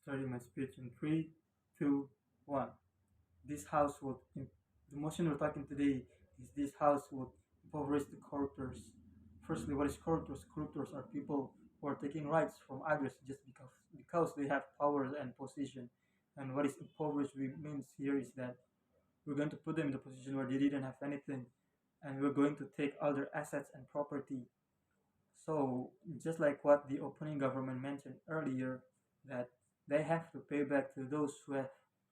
Starting my speech in three, two, one. This house would, the motion we're talking today is this house would impoverish the corruptors. Firstly, what is corruptors? Corruptors are people who are taking rights from others just because they have power and position. And what is impoverished means here is that we're going to put them in the position where they didn't have anything, and we're going to take all their assets and property. So just like what the opening government mentioned earlier, that they have to pay back to those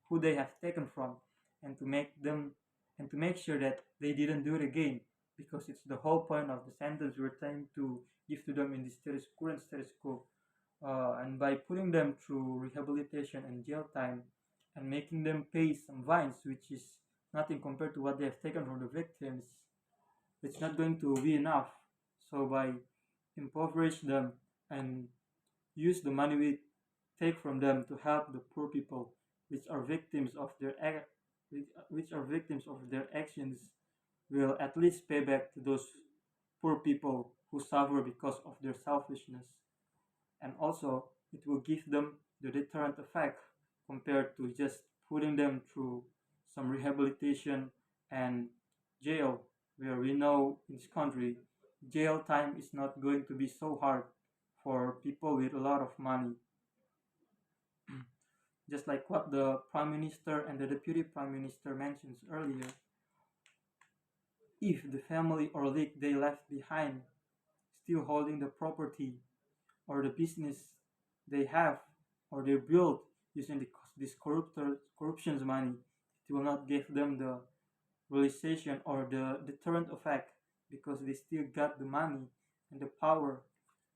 who they have taken from, and to make them and to make sure that they didn't do it again, because it's the whole point of the sentence we're trying to give to them in this current status quo. And by putting them through rehabilitation and jail time, and making them pay some fines, which is nothing compared to what they have taken from the victims, it's not going to be enough. So by impoverish them and use the money we take from them to help the poor people, which are victims of which are victims of their actions, will at least pay back to those poor people who suffer because of their selfishness. And also, it will give them the deterrent effect compared to just putting them through some rehabilitation and jail, where we know in this country jail time is not going to be so hard for people with a lot of money. Just like what the prime minister and the deputy prime minister mentions earlier, if the family or league they left behind still holding the property or the business they have or they build using this corruption's money, it will not give them the realization or the deterrent effect, because they still got the money and the power,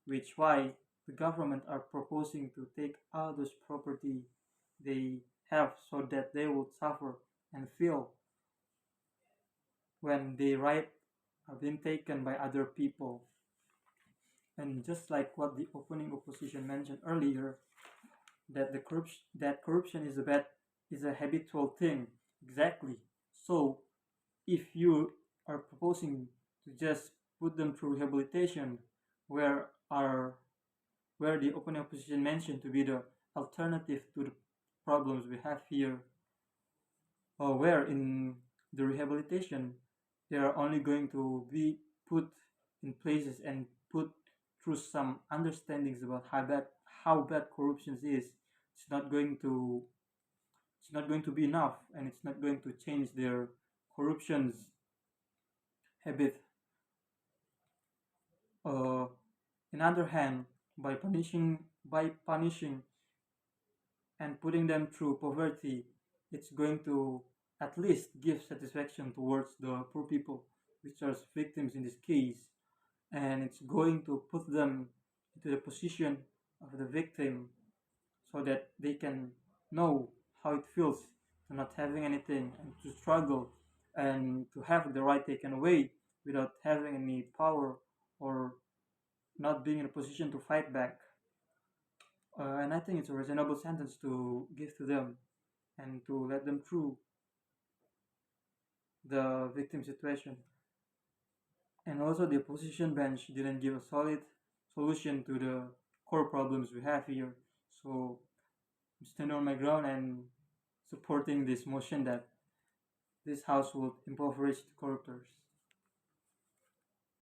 which why the government are proposing to take all those property they have, so that they would suffer and feel when the right are being taken by other people. And just like what the opening opposition mentioned earlier, that corruption is a habitual thing. Exactly. So if you are proposing to just put them through rehabilitation, where are where the opening opposition mentioned to be the alternative to the problems we have here, or where in the rehabilitation they are only going to be put in places and put through some understandings about how bad corruption is. It's not going to it's not going to be enough, and it's not going to change their corruption's habit. uh, in other hand, by punishing and putting them through poverty, it's going to at least give satisfaction towards the poor people, which are victims in this case, and it's going to put them into the position of the victim, so that they can know how it feels to not having anything and to struggle and to have the right taken away without having any power or not being in a position to fight back. And I think it's a reasonable sentence to give to them and to let them through the victim situation. And also, the opposition bench didn't give a solid solution to the core problems we have here. So I'm standing on my ground and supporting this motion that this house will impoverish the corruptors.